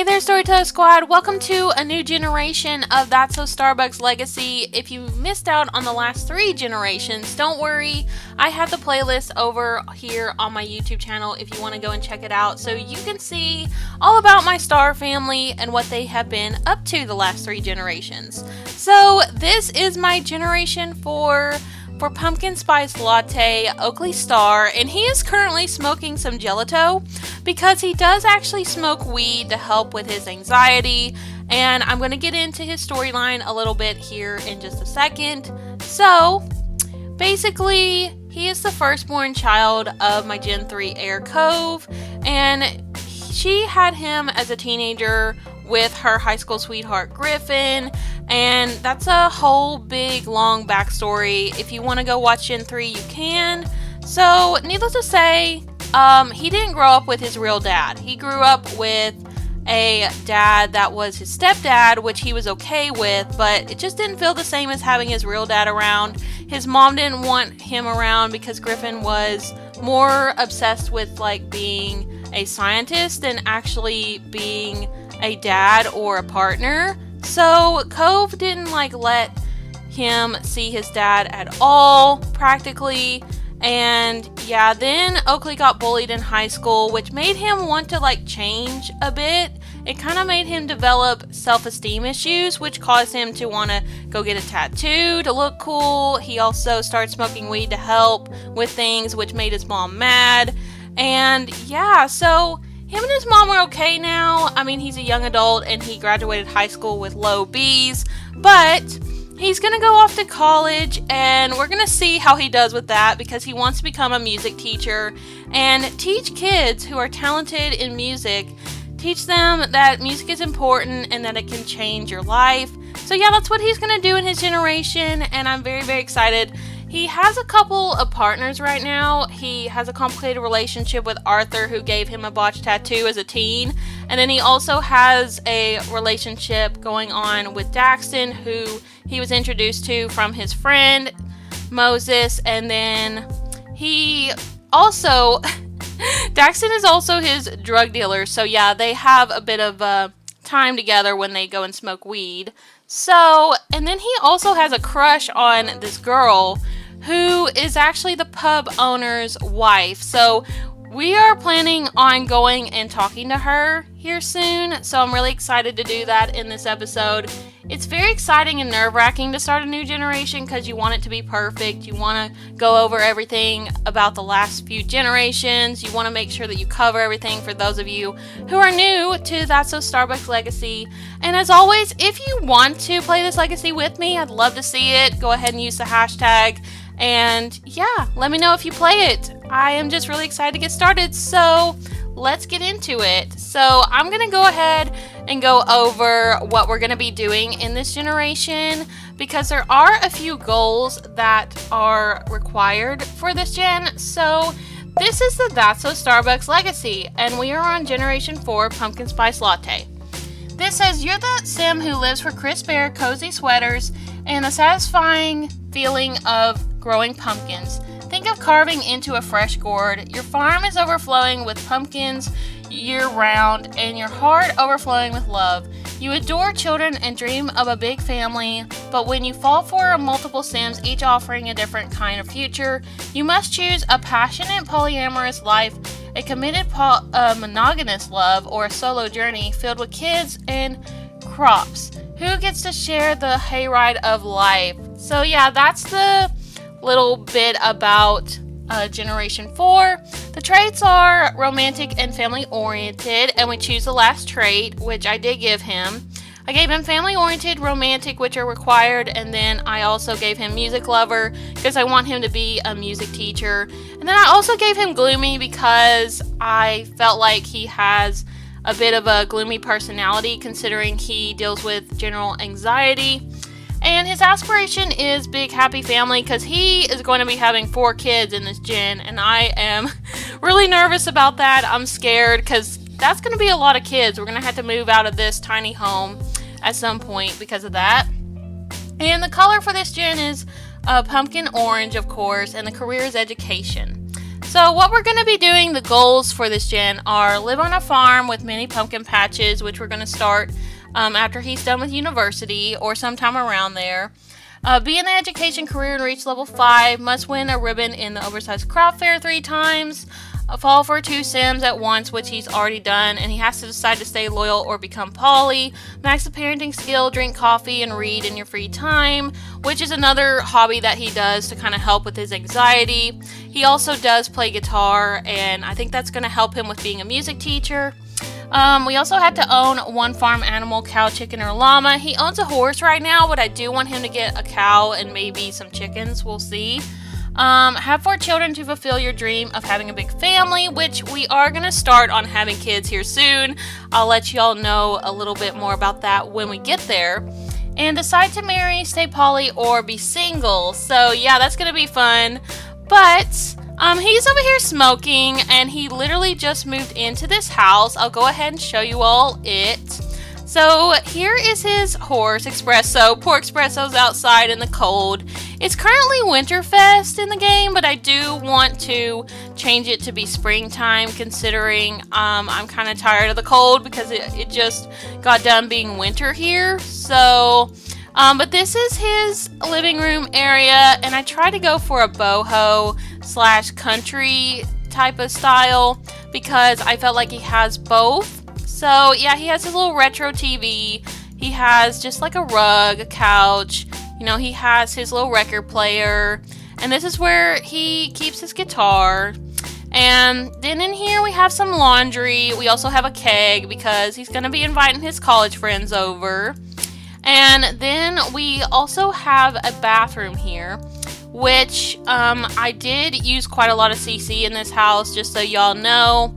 there, Storyteller Squad. Welcome to a new generation of That's So Starbucks Legacy. If you missed out on the last 3 generations, don't worry. I have the playlist over here on my YouTube channel if you want to go and check it out, so you can see all about my Star family and what they have been up to the last 3 generations. So this is my Generation 4 for Pumpkin Spice Latte, Oakley Star, and he is currently smoking some gelato because he does actually smoke weed to help with his anxiety, and I'm going to get into his storyline a little bit here in just a second. So, basically, he is the firstborn child of my Gen 3 heir Cove, and she had him as a teenager with her high school sweetheart Griffin, and that's a whole big long backstory. If you want to go watch Gen 3, you can. So, needless to say, he didn't grow up with his real dad. He grew up with a dad that was his stepdad, which he was okay with, but it just didn't feel the same as having his real dad around. His mom didn't want him around because Griffin was more obsessed with being a scientist than actually being a dad or a partner. So Cove didn't let him see his dad at all, practically. And yeah, then Oakley got bullied in high school, which made him want to change a bit. It kind of made him develop self-esteem issues, which caused him to want to go get a tattoo to look cool. He also started smoking weed to help with things, which made his mom mad. And yeah, so him and his mom are okay now. I mean, he's a young adult and he graduated high school with low B's, but he's going to go off to college and we're going to see how he does with that because he wants to become a music teacher and teach kids who are talented in music. Teach them that music is important and that it can change your life. So yeah, that's what he's going to do in his generation, and I'm very, very excited. He has a couple of partners right now. He has a complicated relationship with Arthur, who gave him a botched tattoo as a teen. And then he also has a relationship going on with Daxton, who he was introduced to from his friend, Moses. And then he also... Daxton is also his drug dealer. So yeah, they have a bit of time together when they go and smoke weed. So, and then he also has a crush on this girl who is actually the pub owner's wife. So we are planning on going and talking to her here soon. So I'm really excited to do that in this episode. It's very exciting and nerve-wracking to start a new generation because you want it to be perfect. You want to go over everything about the last few generations. You want to make sure that you cover everything for those of you who are new to That's So Starbucks Legacy. And as always, if you want to play this legacy with me, I'd love to see it. Go ahead and use the hashtag. And yeah, let me know if you play it. I am just really excited to get started. So let's get into it. So I'm going to go ahead and go over what we're going to be doing in this generation because there are a few goals that are required for this gen. So this is the That's So Starbucks Legacy, and we are on Generation 4 Pumpkin Spice Latte. This says, you're the sim who lives for crisp air, cozy sweaters, and a satisfying feeling of growing pumpkins. Think of carving into a fresh gourd. Your farm is overflowing with pumpkins year-round, and your heart overflowing with love. You adore children and dream of a big family, but when you fall for multiple sims, each offering a different kind of future, you must choose a passionate polyamorous life, a committed monogamous love, or a solo journey filled with kids and crops. Who gets to share the hayride of life? So yeah, that's the little bit about Generation 4. The traits are romantic and family oriented, and we choose the last trait, which I did give him. I gave him family oriented, romantic, which are required, and then I also gave him music lover because I want him to be a music teacher. And then I also gave him gloomy because I felt like he has a bit of a gloomy personality considering he deals with general anxiety. And his aspiration is big happy family because he is going to be having 4 kids in this gen, and I am really nervous about that. I'm scared because that's going to be a lot of kids. We're going to have to move out of this tiny home at some point because of that. And the color for this gen is pumpkin orange, of course, and the career is education. So what we're going to be doing, the goals for this gen are live on a farm with many pumpkin patches, which we're going to start after he's done with university or sometime around there. Be in the education career and reach level 5. Must win a ribbon in the oversized craft fair 3 times. Fall for 2 sims at once, which he's already done, and he has to decide to stay loyal or become poly. Max the parenting skill, drink coffee, and read in your free time, which is another hobby that he does to kind of help with his anxiety. He also does play guitar, and I think that's going to help him with being a music teacher. We also had to own 1 farm animal, cow, chicken, or llama. He owns a horse right now, but I do want him to get a cow and maybe some chickens. We'll see. Have 4 children to fulfill your dream of having a big family, which we are going to start on having kids here soon. I'll let y'all know a little bit more about that when we get there. And decide to marry, stay poly, or be single. So yeah, that's going to be fun. But he's over here smoking, and he literally just moved into this house. I'll go ahead and show you all it. So here is his horse, Espresso. Poor Espresso's outside in the cold. It's currently Winterfest in the game, but I do want to change it to be springtime, considering I'm kind of tired of the cold because it just got done being winter here. So, but this is his living room area, and I try to go for a boho / country type of style because I felt like he has both. So yeah, he has his little retro TV. He has just like a rug, a couch. You know, he has his little record player. And this is where he keeps his guitar. And then in here we have some laundry. We also have a keg because he's going to be inviting his college friends over. And then we also have a bathroom here, which I did use quite a lot of CC in this house, just so y'all know.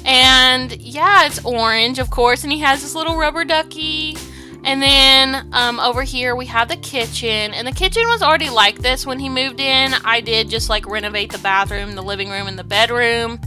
And yeah, it's orange, of course, and he has this little rubber ducky. And then over here we have the kitchen, and the kitchen was already like this when he moved in. I did just like renovate the bathroom, the living room, and the bedroom.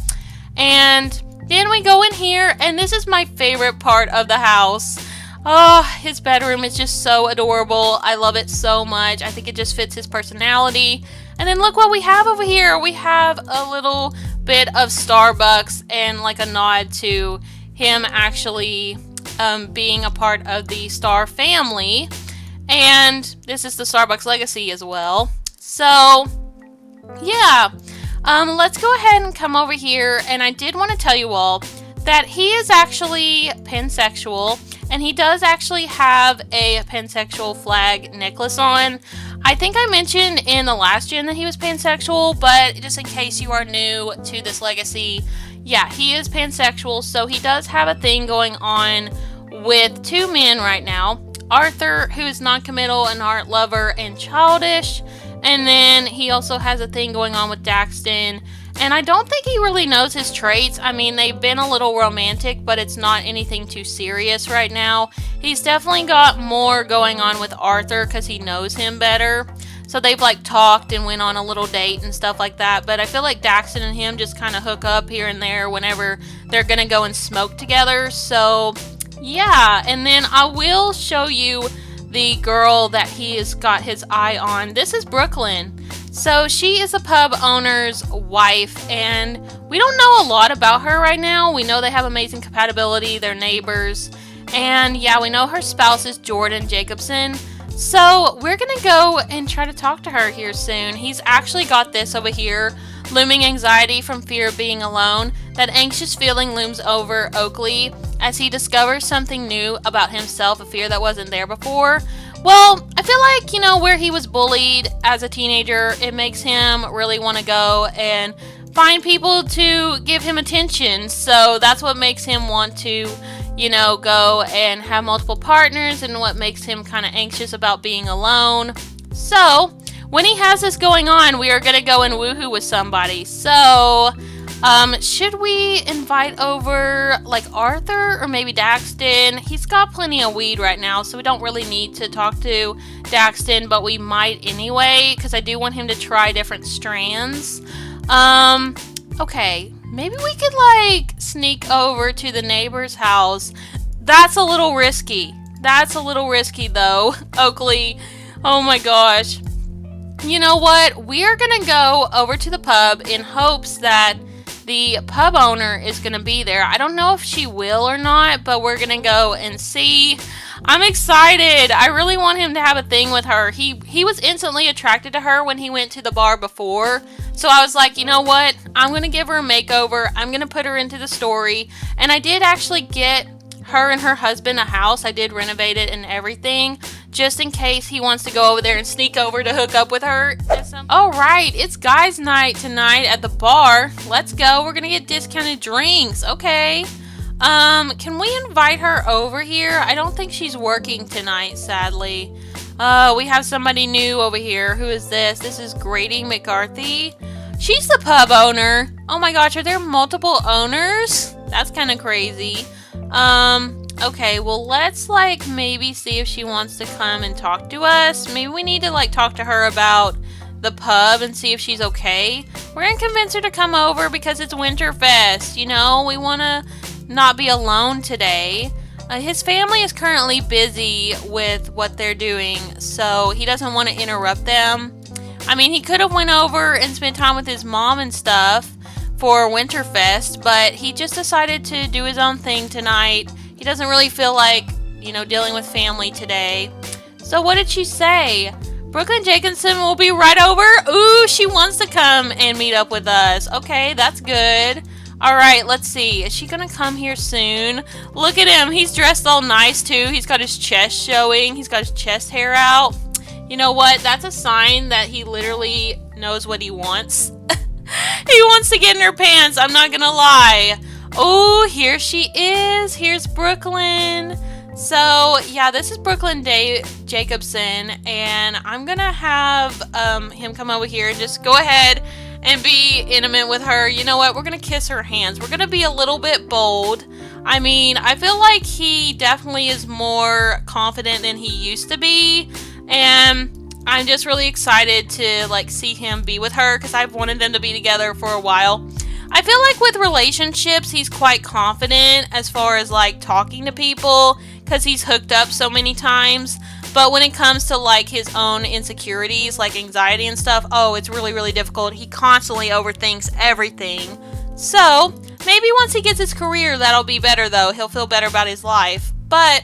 And then we go in here, and this is my favorite part of the house. Oh, his bedroom is just so adorable. I love it so much. I think it just fits his personality. And then look what we have over here. We have a little bit of Starbucks and like a nod to him actually being a part of the Star family. And this is the Starbucks legacy as well. So yeah, let's go ahead and come over here. And I did want to tell you all that he is actually pansexual, and he does actually have a pansexual flag necklace on. I think I mentioned in the last gen that he was pansexual, but just in case you are new to this legacy, yeah, he is pansexual, so he does have a thing going on with 2 men right now. Arthur, who is non-committal, an art lover, and childish, and then he also has a thing going on with Daxton. And I don't think he really knows his traits. I mean, they've been a little romantic, but it's not anything too serious right now. He's definitely got more going on with Arthur because he knows him better. So they've like talked and went on a little date and stuff like that. But I feel like Daxton and him just kind of hook up here and there whenever they're going to go and smoke together. So yeah, and then I will show you the girl that he has got his eye on. This is Brooklyn. So she is a pub owner's wife, and we don't know a lot about her right now. We know they have amazing compatibility, they're neighbors, and yeah, we know her spouse is Jordan Jacobson. So we're gonna go and try to talk to her here soon. He's actually got this over here, looming anxiety from fear of being alone. That anxious feeling looms over Oakley as he discovers something new about himself, a fear that wasn't there before. Well, I feel like, you know, where he was bullied as a teenager, it makes him really want to go and find people to give him attention. So that's what makes him want to, you know, go and have multiple partners, and what makes him kind of anxious about being alone. So when he has this going on, we are going to go and woohoo with somebody. So should we invite over like Arthur or maybe Daxton? He's got plenty of weed right now, so we don't really need to talk to Daxton, but we might anyway, because I do want him to try different strands. Okay, maybe we could like sneak over to the neighbor's house. That's a little risky. That's a little risky though, Oakley. Oh my gosh. You know what? We are going to go over to the pub in hopes that the pub owner is going to be there. I don't know if she will or not, but we're going to go and see. I'm excited. I really want him to have a thing with her. He was instantly attracted to her when he went to the bar before. So I was like, you know what? I'm going to give her a makeover. I'm going to put her into the story. And I did actually get her and her husband a house. I did renovate it and everything, just in case he wants to go over there and sneak over to hook up with her. Alright, it's guys' night tonight at the bar. Let's go. We're gonna get discounted drinks. Okay. Can we invite her over here? I don't think she's working tonight, sadly. We have somebody new over here. Who is this? This is Grady McCarthy. She's the pub owner. Oh my gosh, are there multiple owners? That's kind of crazy. Okay, well, let's, maybe see if she wants to come and talk to us. Maybe we need to, talk to her about the pub and see if she's okay. We're gonna convince her to come over because it's Winterfest, you know? We want to not be alone today. His family is currently busy with what they're doing, so he doesn't want to interrupt them. I mean, he could have went over and spent time with his mom and stuff for Winterfest, but he just decided to do his own thing tonight. He doesn't really feel like, dealing with family today. So what did she say? Brooklyn Jacobson will be right over? Ooh, she wants to come and meet up with us. Okay, that's good. Alright, let's see. Is she gonna come here soon? Look at him. He's dressed all nice, too. He's got his chest showing. He's got his chest hair out. You know what? That's a sign that he literally knows what he wants. He wants to get in her pants, I'm not gonna lie. Oh, here she is. Here's Brooklyn. So, yeah, this is Brooklyn Jacobson, and I'm gonna have him come over here and just go ahead and be intimate with her. You know what? We're gonna kiss her hands. We're gonna be a little bit bold. I mean, I feel like he definitely is more confident than he used to be, and I'm just really excited to see him be with her because I've wanted them to be together for a while. I feel like with relationships, he's quite confident as far as talking to people because he's hooked up so many times. But when it comes to his own insecurities, anxiety and stuff, oh, it's really, really difficult. He constantly overthinks everything. So maybe once he gets his career, that'll be better though. He'll feel better about his life. But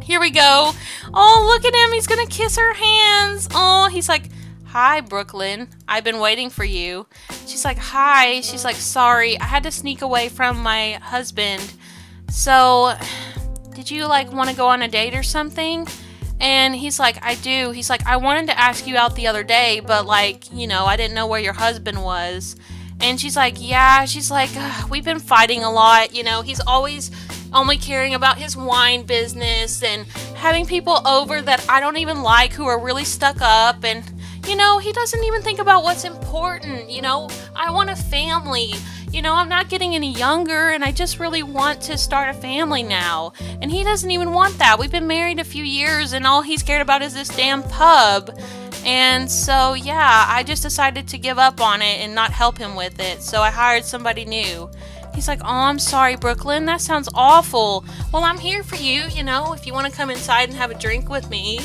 here we go. Oh, look at him. He's going to kiss her hands. Oh, he's like, hi, Brooklyn. I've been waiting for you. She's like, hi. She's like, sorry. I had to sneak away from my husband. So, did you, want to go on a date or something? And he's like, I do. He's like, I wanted to ask you out the other day, but, I didn't know where your husband was. And she's like, yeah. She's like, we've been fighting a lot. He's always only caring about his wine business and having people over that I don't even like who are really stuck up. And, he doesn't even think about what's important. I want a family. I'm not getting any younger and I just really want to start a family now. And he doesn't even want that. We've been married a few years and all he's cared about is this damn pub. And so, yeah, I just decided to give up on it and not help him with it. So I hired somebody new. He's like, oh, I'm sorry, Brooklyn. That sounds awful. Well, I'm here for you, if you want to come inside and have a drink with me.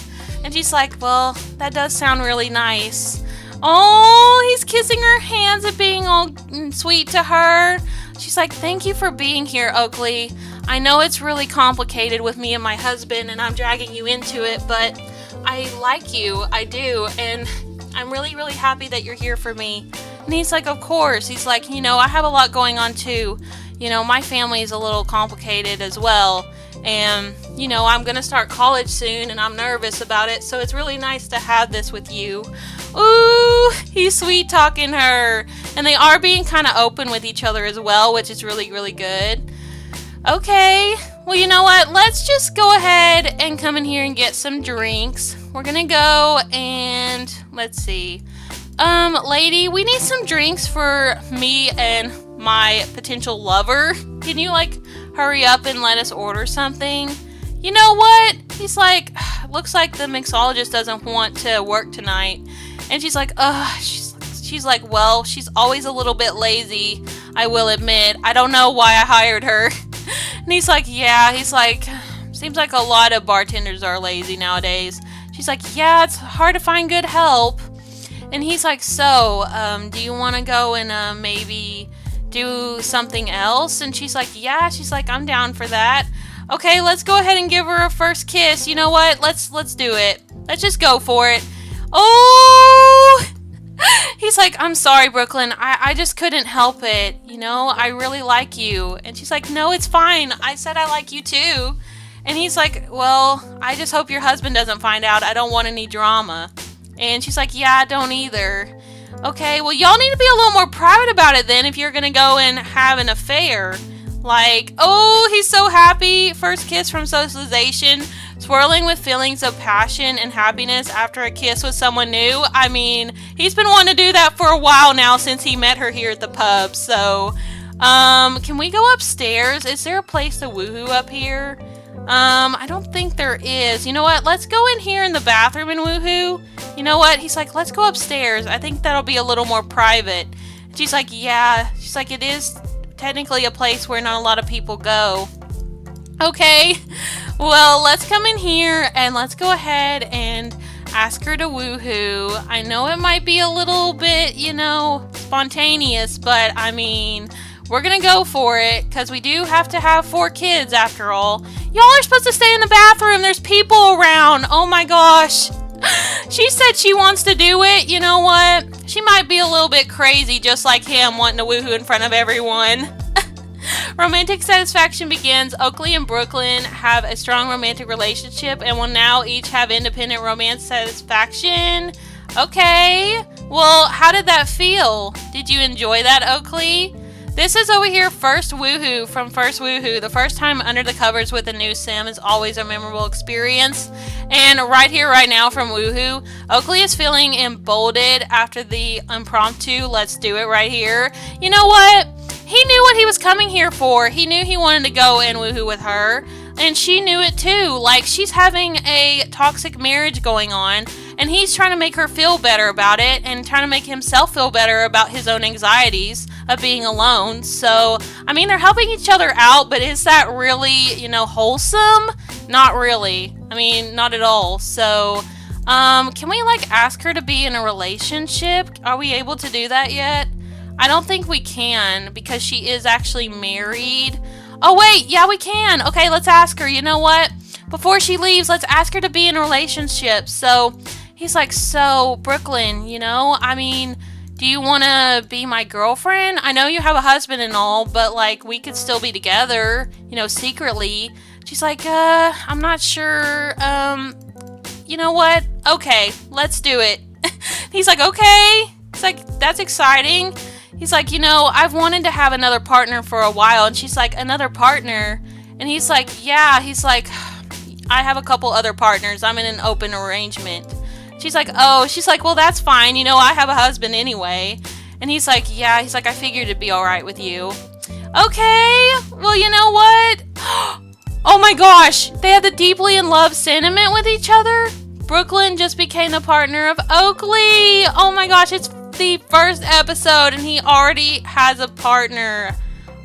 And she's like, well, that does sound really nice. Oh, he's kissing her hands and being all sweet to her. She's like, thank you for being here, Oakley. I know it's really complicated with me and my husband, and I'm dragging you into it, but I like you. I do. And I'm really, really happy that you're here for me. And he's like, of course. He's like, I have a lot going on too. My family is a little complicated as well. And, I'm going to start college soon and I'm nervous about it. So it's really nice to have this with you. Ooh, he's sweet talking her. And they are being kind of open with each other as well, which is really, really good. Okay, well, you know what? Let's just go ahead and come in here and get some drinks. We're going to go and let's see. Lady, we need some drinks for me and my potential lover. Can you, hurry up and let us order something? You know what? He's like, looks like the mixologist doesn't want to work tonight. And she's like, she's like, well, she's always a little bit lazy, I will admit. I don't know why I hired her. And he's like, yeah, he's like, seems like a lot of bartenders are lazy nowadays. She's like, yeah, it's hard to find good help. And he's like, so, do you want to go and maybe do something else? And she's like, yeah. She's like, I'm down for that. Okay, let's go ahead and give her a first kiss. You know what? Let's do it. Let's just go for it. Oh! He's like, I'm sorry, Brooklyn. I just couldn't help it. You know, I really like you. And she's like, no, it's fine. I said I like you too. And he's like, well, I just hope your husband doesn't find out. I don't want any drama. And she's like, yeah, I don't either. Okay, well, y'all need to be a little more private about it then if you're going to go and have an affair. Like, oh, he's so happy. First kiss from socialization. Swirling with feelings of passion and happiness after a kiss with someone new. I mean, he's been wanting to do that for a while now since he met her here at the pub. So, can we go upstairs? Is there a place to woohoo up here? I don't think there is. You know what? Let's go in here in the bathroom and woohoo. You know what? He's like, let's go upstairs. I think that'll be a little more private. And she's like, yeah. She's like, it is technically a place where not a lot of people go. Okay. Well, let's come in here and let's go ahead and ask her to woohoo. I know it might be a little bit, you know, spontaneous, but I mean, we're gonna go for it because we do have to have 4 kids after all. Y'all are supposed to stay in the bathroom. There's people around. Oh my gosh. She said she wants to do it. You know what? She might be a little bit crazy just like him wanting to woohoo in front of everyone. Romantic satisfaction begins. Oakley and Brooklyn have a strong romantic relationship and will now each have independent romance satisfaction. Okay. Well, how did that feel? Did you enjoy that, Oakley? This is over here, First Woohoo from First Woohoo. The first time under the covers with a new sim is always a memorable experience. And right here, right now from Woohoo, Oakley is feeling emboldened after the impromptu let's do it right here. You know what? He knew what he was coming here for. He knew he wanted to go and woohoo with her. And she knew it too. Like, she's having a toxic marriage going on. And he's trying to make her feel better about it. And trying to make himself feel better about his own anxieties of being alone. So, I mean, they're helping each other out. But is that really, you know, wholesome? Not really. I mean, not at all. So, can we, like, ask her to be in a relationship? Are we able to do that yet? I don't think we can because she is actually married. Oh, wait. Yeah, we can. Okay, let's ask her. You know what? Before she leaves, let's ask her to be in a relationship. So he's like, so, Brooklyn, you know, I mean, do you want to be my girlfriend? I know you have a husband and all, but, like, we could still be together, you know, secretly. She's like, I'm not sure. You know what? Okay, let's do it. He's like, okay. It's like, that's exciting. He's like, you know, I've wanted to have another partner for a while. And she's like, another partner? And he's like, yeah. He's like, I have a couple other partners. I'm in an open arrangement. She's like, oh. She's like, well, that's fine. You know, I have a husband anyway. And he's like, yeah. He's like, I figured it'd be all right with you. Okay. Well, you know what? Oh my gosh. They have the deeply in love sentiment with each other. Brooklyn just became the partner of Oakley. Oh my gosh. It's the first episode and he already has a partner.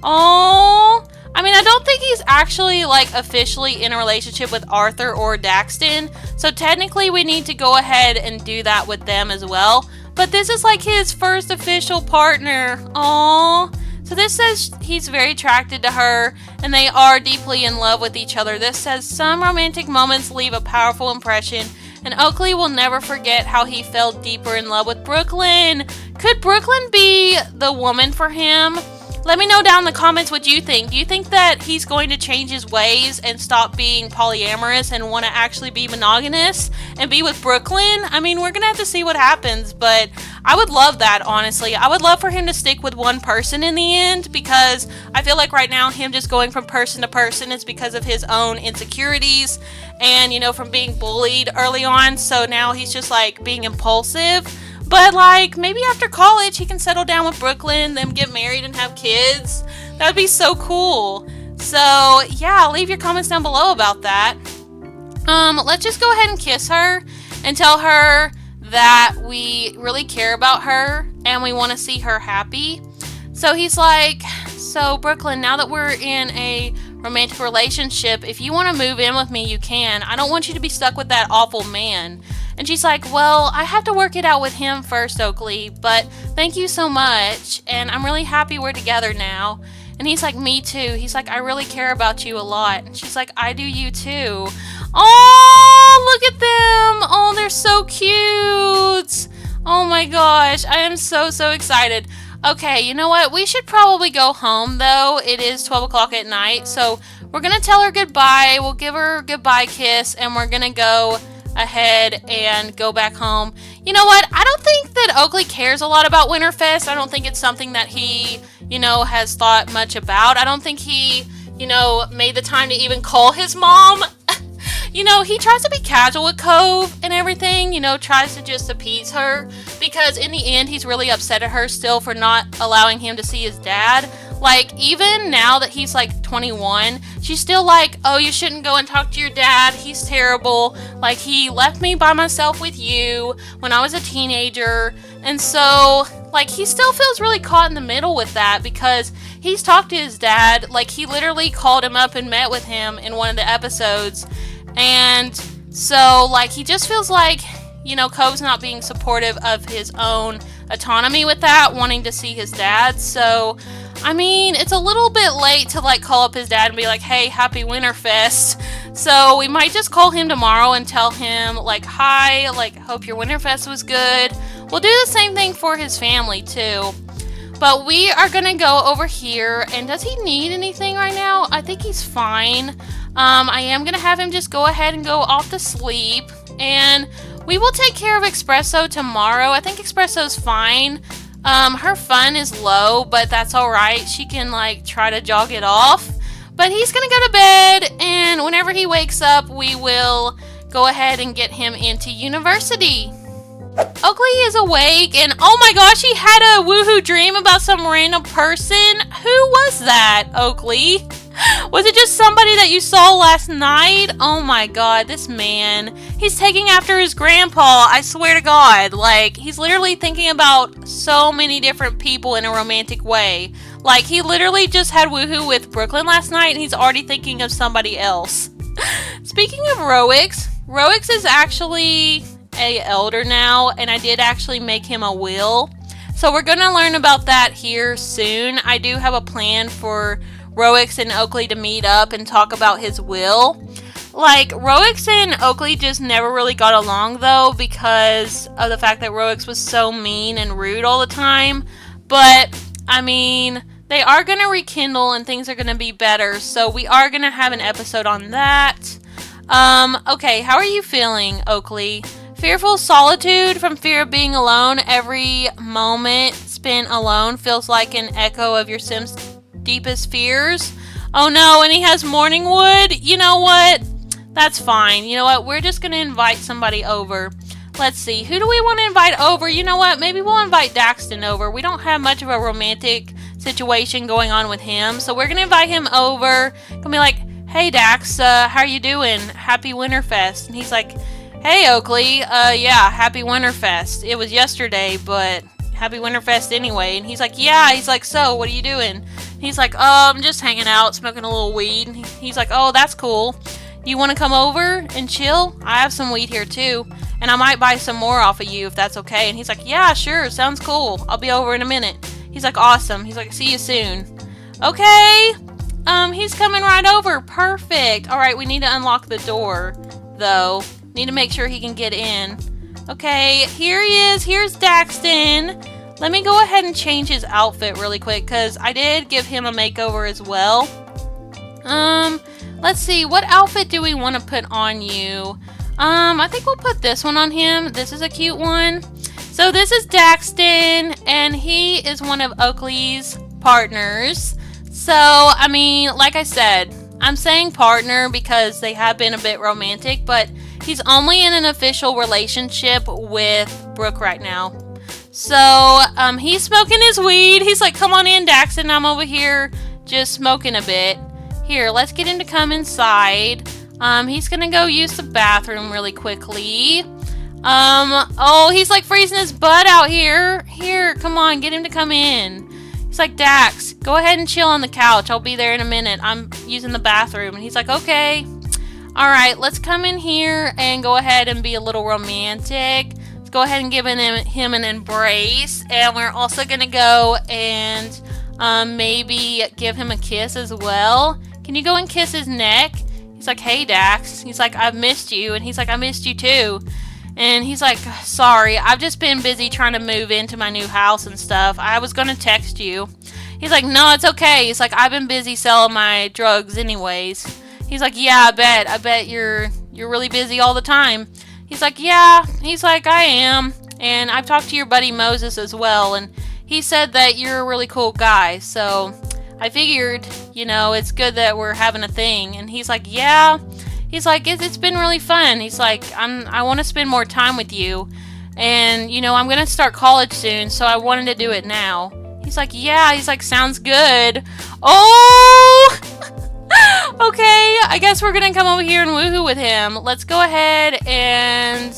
Oh, I mean, I don't think he's actually like officially in a relationship with Arthur or Daxton, so technically we need to go ahead and do that with them as well, but this is like his first official partner. Oh, so this says he's very attracted to her and they are deeply in love with each other. This says some romantic moments leave a powerful impression and Oakley will never forget how he fell deeper in love with Brooklyn. Could Brooklyn be the woman for him? Let me know down in the comments what you think. Do you think that he's going to change his ways and stop being polyamorous and want to actually be monogamous and be with Brooklyn? I mean, we're going to have to see what happens, but I would love that, honestly. I would love for him to stick with one person in the end because I feel like right now him just going from person to person is because of his own insecurities and, you know, from being bullied early on. So now he's just like being impulsive. But, like, maybe after college, he can settle down with Brooklyn, then get married and have kids. That would be so cool. So, yeah, leave your comments down below about that. Let's just go ahead and kiss her and tell her that we really care about her and we want to see her happy. So he's like, so, Brooklyn, now that we're in a romantic relationship, if you want to move in with me, you can. I don't want you to be stuck with that awful man. And she's like, well, I have to work it out with him first, Oakley, but thank you so much. And I'm really happy we're together now. And he's like, me too. He's like, I really care about you a lot. And she's like, I do you too. Oh, look at them. Oh, they're so cute. Oh my gosh. I am so excited. Okay, you know what? We should probably go home, though. It is 12 o'clock at night, so we're going to tell her goodbye. We'll give her a goodbye kiss, and we're going to go ahead and go back home. You know what? I don't think that Oakley cares a lot about Winterfest. I don't think it's something that he, has thought much about. I don't think he, made the time to even call his mom. He tries to be casual with Cove and everything, tries to just appease her, because in the end, he's really upset at her still for not allowing him to see his dad. Like, even now that he's, 21, she's still like, oh, you shouldn't go and talk to your dad. He's terrible. Like, he left me by myself with you when I was a teenager. And so, he still feels really caught in the middle with that, because he's talked to his dad. He literally called him up and met with him in one of the episodes. And so, he just feels like, Cove's not being supportive of his own autonomy with that, wanting to see his dad. So, I mean, it's a little bit late to, call up his dad and be like, hey, happy Winterfest. So, we might just call him tomorrow and tell him, hi, hope your Winterfest was good. We'll do the same thing for his family, too. But we are going to go over here, and does he need anything right now? I think he's fine. I am going to have him just go ahead and go off to sleep, and we will take care of Espresso tomorrow. I think Espresso's fine. Her fun is low, but that's alright. She can, try to jog it off. But he's going to go to bed, and whenever he wakes up, we will go ahead and get him into university. Oakley is awake, and oh my gosh, he had a woohoo dream about some random person. Who was that, Oakley? Was it just somebody that you saw last night? Oh my god, this man. He's taking after his grandpa, I swear to god. He's literally thinking about so many different people in a romantic way. He literally just had woohoo with Brooklyn last night, and he's already thinking of somebody else. Speaking of Roix is actually a elder now, and I did actually make him a will. So we're going to learn about that here soon. I do have a plan for Roix and Oakley to meet up and talk about his will. Roix and Oakley just never really got along, though, because of the fact that Roix was so mean and rude all the time. But, I mean, they are going to rekindle and things are going to be better. So we are going to have an episode on that. Okay, how are you feeling, Oakley? Fearful solitude from fear of being alone. Every moment spent alone feels like an echo of your Sim's deepest fears. Oh no, and he has morning wood. You know what? That's fine. You know what? We're just going to invite somebody over. Let's see. Who do we want to invite over? You know what? Maybe we'll invite Daxton over. We don't have much of a romantic situation going on with him. So we're going to invite him over. Gonna be like, hey Dax, how are you doing? Happy Winterfest. And he's like, hey Oakley, yeah, happy Winterfest. It was yesterday, but happy Winterfest anyway. And he's like, yeah. He's like, so, what are you doing? And he's like, I'm just hanging out, smoking a little weed. And he's like, oh, that's cool. You want to come over and chill? I have some weed here too, and I might buy some more off of you if that's okay. And he's like, yeah, sure, sounds cool. I'll be over in a minute. He's like, awesome. He's like, see you soon. Okay. He's coming right over. Perfect. All right, we need to unlock the door, though. Need to make sure he can get in. Okay, here he is. Here's Daxton. Let me go ahead and change his outfit really quick, because I did give him a makeover as well. Let's see. What outfit do we want to put on you? I think we'll put this one on him. This is a cute one. So this is Daxton, and he is one of Oakley's partners. So, I mean, like I said, I'm saying partner because they have been a bit romantic, but he's only in an official relationship with Brooke right now. So, he's smoking his weed. He's like, come on in, Daxton. I'm over here just smoking a bit. Here, let's get him to come inside. He's gonna go use the bathroom really quickly. Oh, he's like freezing his butt out here. Here, come on, get him to come in. He's like, Dax, go ahead and chill on the couch. I'll be there in a minute. I'm using the bathroom. And he's like, okay. Alright, let's come in here and go ahead and be a little romantic. Let's go ahead and give him an embrace. And we're also going to go and maybe give him a kiss as well. Can you go and kiss his neck? He's like, hey, Dax. He's like, I've missed you. And he's like, I missed you too. And he's like, sorry, I've just been busy trying to move into my new house and stuff. I was going to text you. He's like, no, it's okay. He's like, I've been busy selling my drugs anyways. He's like, yeah, I bet you're really busy all the time. He's like, yeah. He's like, I am. And I've talked to your buddy Moses as well, and he said that you're a really cool guy. So I figured, it's good that we're having a thing. And he's like, yeah. He's like, it's been really fun. He's like, I want to spend more time with you. And, I'm going to start college soon, so I wanted to do it now. He's like, yeah. He's like, sounds good. Oh! Okay, I guess we're gonna come over here and woohoo with him. Let's go ahead and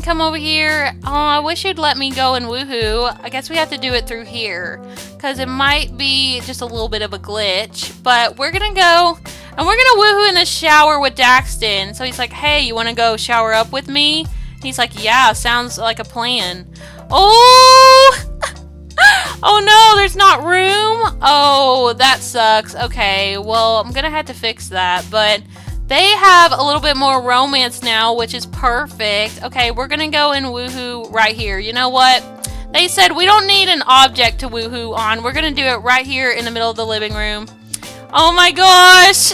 come over here. Oh, I wish you'd let me go and woohoo. I guess we have to do it through here, because it might be just a little bit of a glitch. But we're gonna go and we're gonna woohoo in the shower with Daxton. So he's like, hey, you wanna go shower up with me? He's like, yeah, sounds like a plan. Oh! Oh no, there's not room? Oh, that sucks. Okay, well, I'm gonna have to fix that, but they have a little bit more romance now, which is perfect. Okay, we're gonna go and woohoo right here. You know what? They said we don't need an object to woohoo on. We're gonna do it right here in the middle of the living room. Oh my gosh!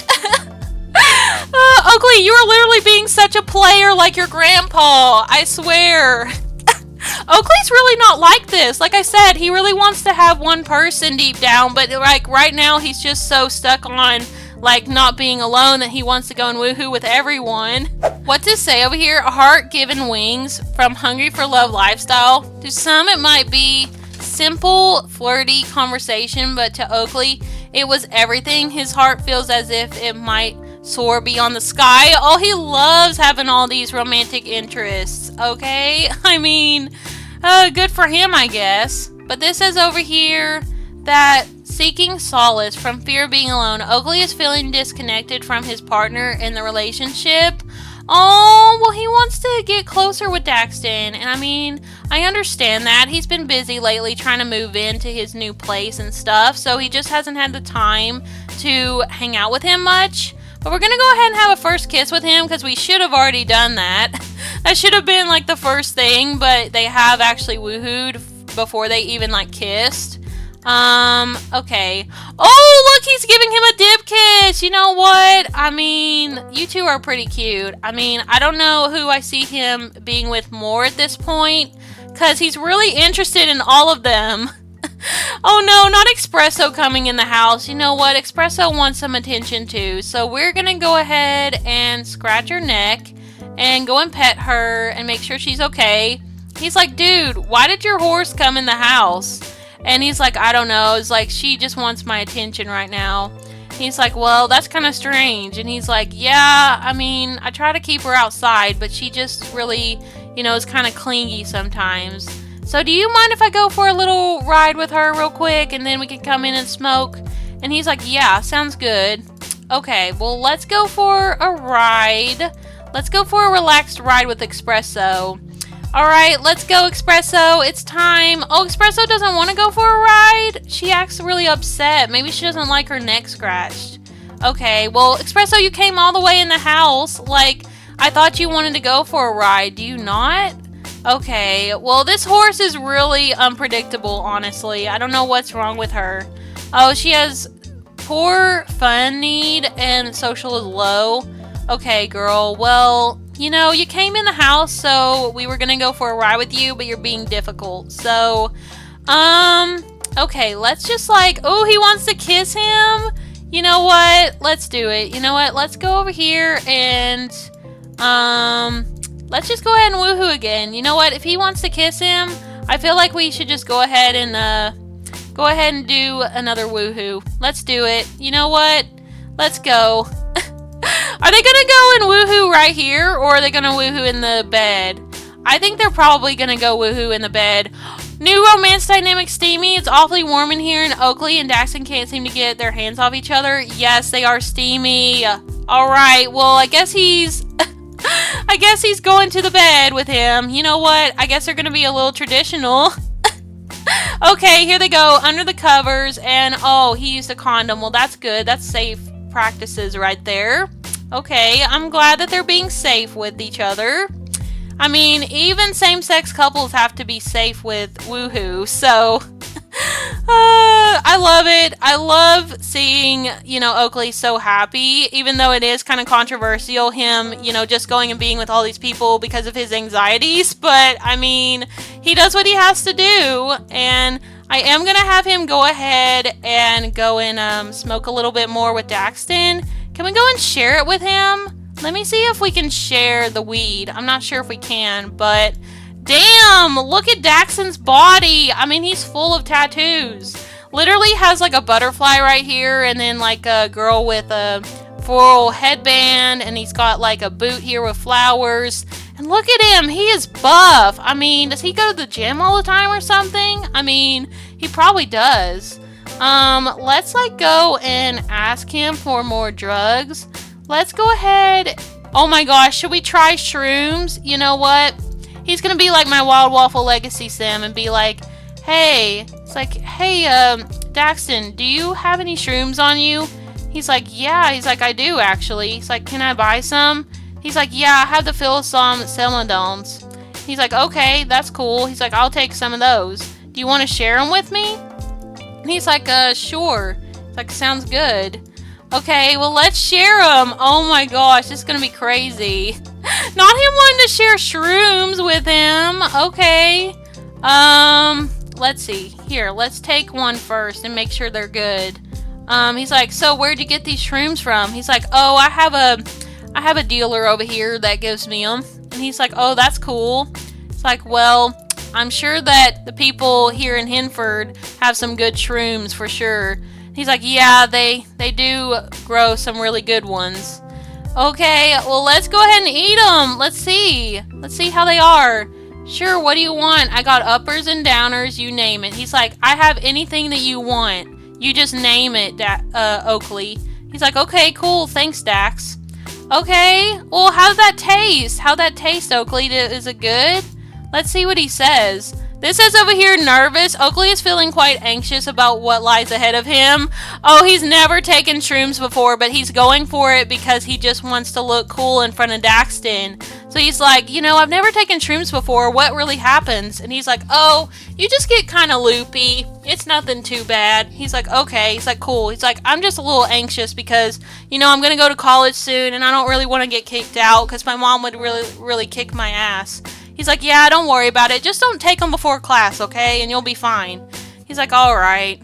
Oakley, you are literally being such a player like your grandpa. I swear. Oakley's really not like this. Like I said, he really wants to have one person deep down, but like right now he's just so stuck on like not being alone that he wants to go and woohoo with everyone. What's it say over here? A heart given wings from Hungry for Love lifestyle. To some it might be simple, flirty conversation, but to Oakley it was everything. His heart feels as if it might soar beyond the sky. Oh, he loves having all these romantic interests. Okay, I mean, good for him, I guess. But this says over here that seeking solace from fear of being alone, Oakley is feeling disconnected from his partner in the relationship. Oh, well, he wants to get closer with Daxton, and I mean, I understand that. He's been busy lately trying to move into his new place and stuff, so he just hasn't had the time to hang out with him much. But we're gonna go ahead and have a first kiss with him, because we should have already done that. That should have been like the first thing, but they have actually woohooed before they even like kissed. Okay. Oh, look, he's giving him a dip kiss. You know what? I mean, you two are pretty cute. I mean, I don't know who I see him being with more at this point, because he's really interested in all of them. Oh no, not Espresso coming in the house. You know what? Espresso wants some attention too. So we're going to go ahead and scratch her neck and go and pet her and make sure she's okay. He's like, dude, why did your horse come in the house? And he's like, I don't know. It's like, she just wants my attention right now. He's like, well, that's kind of strange. And he's like, yeah, I mean, I try to keep her outside, but she just really, is kind of clingy sometimes. So do you mind if I go for a little ride with her real quick and then we can come in and smoke? And he's like, yeah, sounds good. Okay, well, let's go for a ride. Let's go for a relaxed ride with Espresso. Alright, let's go, Espresso. It's time. Oh, Espresso doesn't want to go for a ride? She acts really upset. Maybe she doesn't like her neck scratched. Okay, well, Espresso, you came all the way in the house. Like, I thought you wanted to go for a ride. Do you not? Okay, well, this horse is really unpredictable, honestly. I don't know what's wrong with her. Oh, she has poor fun need and social is low. Okay, girl, well, you came in the house, so we were gonna go for a ride with you, but you're being difficult. So, okay, let's just oh, he wants to kiss him? You know what? Let's do it. You know what? Let's go over here and, let's just go ahead and woohoo again. You know what? If he wants to kiss him, I feel like we should just go ahead and do another woohoo. Let's do it. You know what? Let's go. Are they gonna go and woohoo right here, or are they gonna woohoo in the bed? I think they're probably gonna go woohoo in the bed. New romance dynamic steamy. It's awfully warm in here, and Oakley and Daxton can't seem to get their hands off each other. Yes, they are steamy. All right. Well, I guess he's I guess he's going to the bed with him. You know what? I guess they're going to be a little traditional. Okay, here they go under the covers, and oh, he used a condom. Well, that's good. That's safe practices right there. Okay, I'm glad that they're being safe with each other. I mean, even same-sex couples have to be safe with woohoo, so I love it. I love seeing, Oakley so happy, even though it is kind of controversial, him, just going and being with all these people because of his anxieties, but, I mean, he does what he has to do, and I am going to have him go ahead and go and smoke a little bit more with Daxton. Can we go and share it with him? Let me see if we can share the weed. I'm not sure if we can, but damn, look at Daxton's body. I mean, he's full of tattoos. Literally has like a butterfly right here, and then like a girl with a floral headband, and he's got like a boot here with flowers. And look at him, he is buff. I mean, does he go to the gym all the time or something? I mean, he probably does. Let's like go and ask him for more drugs. Let's go ahead. Oh my gosh, should we try shrooms? You know what? He's gonna be like my Wild Waffle Legacy sim and be like, hey, Daxton, do you have any shrooms on you? He's like, yeah. He's like, I do actually. He's like, can I buy some? He's like, yeah, I have the Philosomcelodons. He's like, okay, that's cool. He's like, I'll take some of those. Do you want to share them with me? And he's like, sure. It's like, sounds good. Okay, well, let's share them. Oh my gosh, this is gonna be crazy. Not him wanting to share shrooms with him. Okay. Let's see. Here, let's take one first and make sure they're good. He's like, so where'd you get these shrooms from? He's like, oh, I have a dealer over here that gives me them. And he's like, oh, that's cool. It's like, well, I'm sure that the people here in Hinford have some good shrooms for sure. He's like, yeah, they do grow some really good ones. Okay, well, let's go ahead and eat them. Let's see how they are. Sure, what do you want? I got uppers and downers, you name it. He's like, I have anything that you want. You just name it, Oakley. He's like, okay, cool, thanks, Dax. Okay, well, how'd that taste, Oakley? Is it good? Let's see what he says. This says over here, nervous. Oakley is feeling quite anxious about what lies ahead of him. Oh, he's never taken shrooms before, but he's going for it because he just wants to look cool in front of Daxton. So he's like, I've never taken shrooms before. What really happens? And he's like, oh, you just get kind of loopy. It's nothing too bad. He's like, okay. He's like, cool. He's like, I'm just a little anxious because, I'm going to go to college soon, and I don't really want to get kicked out because my mom would really, really kick my ass. He's like, yeah, don't worry about it. Just don't take them before class, okay? And you'll be fine. He's like, all right.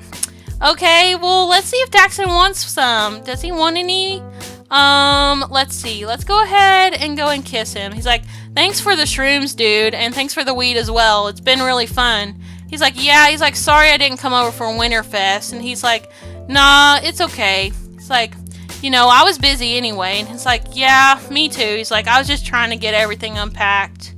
Okay, well, let's see if Daxton wants some. Does he want any? Let's see. Let's go ahead and go and kiss him. He's like, thanks for the shrooms, dude, and thanks for the weed as well. It's been really fun. He's like, yeah. He's like, sorry I didn't come over for Winterfest. And he's like, nah, it's okay. It's like, I was busy anyway. And he's like, yeah, me too. He's like, I was just trying to get everything unpacked.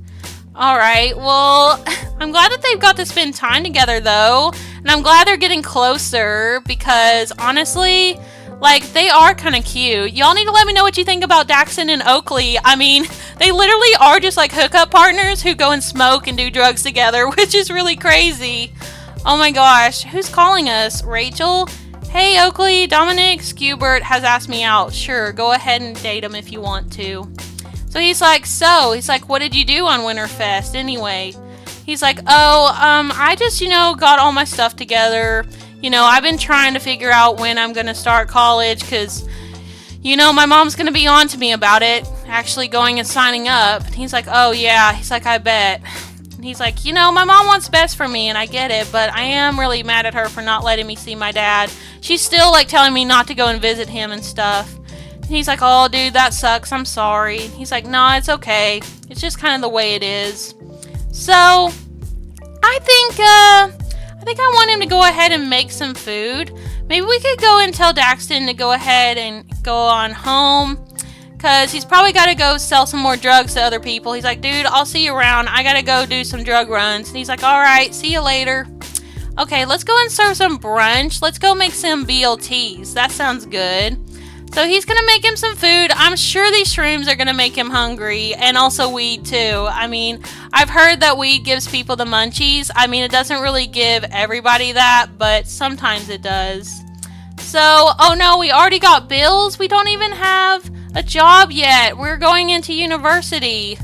Alright, well, I'm glad that they've got to spend time together, though. And I'm glad they're getting closer because, honestly, like, they are kind of cute. Y'all need to let me know what you think about Daxton and Oakley. I mean, they literally are just, like, hookup partners who go and smoke and do drugs together, which is really crazy. Oh, my gosh. Who's calling us? Rachel? Hey, Oakley, Dominic Skubert has asked me out. Sure, go ahead and date him if you want to. So he's like, what did you do on Winterfest anyway? He's like, I just, got all my stuff together. I've been trying to figure out when I'm going to start college because, my mom's going to be on to me about it, actually going and signing up. And he's like, oh, yeah. He's like, I bet. And he's like, my mom wants best for me, and I get it, but I am really mad at her for not letting me see my dad. She's still, like, telling me not to go and visit him and stuff. He's like, oh, dude, that sucks. I'm sorry. He's like, nah, it's okay. It's just kind of the way it is. So, I think I want him to go ahead and make some food. Maybe we could go and tell Daxton to go ahead and go on home. Because he's probably got to go sell some more drugs to other people. He's like, dude, I'll see you around. I got to go do some drug runs. And he's like, all right, see you later. Okay, let's go and serve some brunch. Let's go make some BLTs. That sounds good. So he's going to make him some food. I'm sure these shrooms are going to make him hungry, and also weed too. I mean, I've heard that weed gives people the munchies. I mean, it doesn't really give everybody that, but sometimes it does. So, oh no, we already got bills. We don't even have a job yet. We're going into university.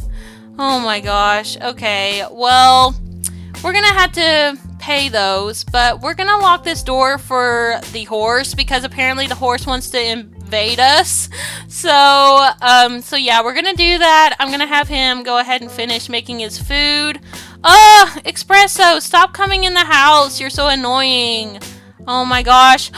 Oh my gosh. Okay, well, we're going to have to pay those, but we're going to lock this door for the horse because apparently the horse wants to invade us. So yeah, we're gonna do that. I'm gonna have him go ahead and finish making his food. Espresso, stop coming in the house. You're so annoying. Oh my gosh.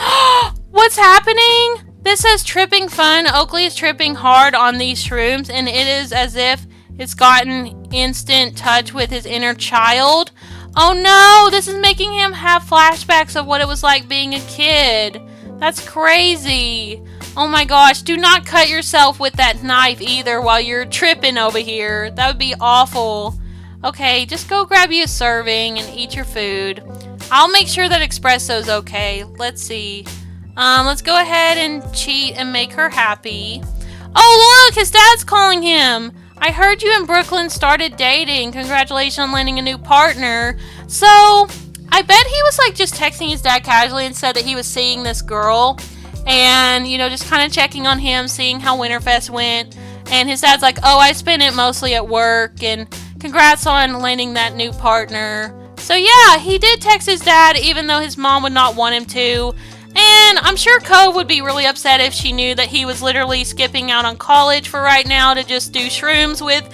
What's happening? This says tripping fun. Oakley is tripping hard on these shrooms, and it is as if it's gotten instant touch with his inner child. Oh no, this is making him have flashbacks of what it was like being a kid. That's crazy. Oh my gosh, do not cut yourself with that knife either while you're tripping over here. That would be awful. Okay, just go grab you a serving and eat your food. I'll make sure that espresso's okay. Let's see. Let's go ahead and cheat and make her happy. Oh look, his dad's calling him. I heard you and Brooklyn started dating. Congratulations on landing a new partner. So, I bet he was like just texting his dad casually and said that he was seeing this girl. And, you know, just kind of checking on him, seeing how Winterfest went. And his dad's like, oh, I spent it mostly at work. And congrats on landing that new partner. So, yeah, he did text his dad, even though his mom would not want him to. And I'm sure Cove would be really upset if she knew that he was literally skipping out on college for right now to just do shrooms with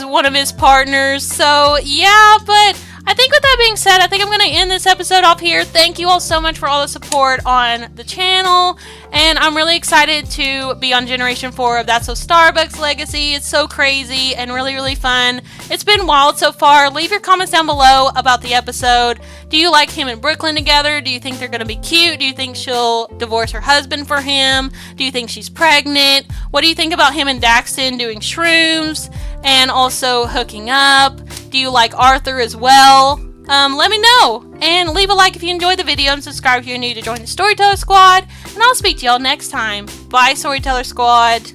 one of his partners. So, yeah, but I think with that being said, I think I'm going to end this episode off here. Thank you all so much for all the support on the channel. And I'm really excited to be on Generation 4 of That's So Starbucks Legacy. It's so crazy and really, really fun. It's been wild so far. Leave your comments down below about the episode. Do you like him and Brooklyn together? Do you think they're going to be cute? Do you think she'll divorce her husband for him? Do you think she's pregnant? What do you think about him and Daxton doing shrooms and also hooking up? Do you like Arthur as well? Let me know. And leave a like if you enjoyed the video and subscribe if you're new to join the Storyteller Squad. And I'll speak to y'all next time. Bye, Storyteller Squad.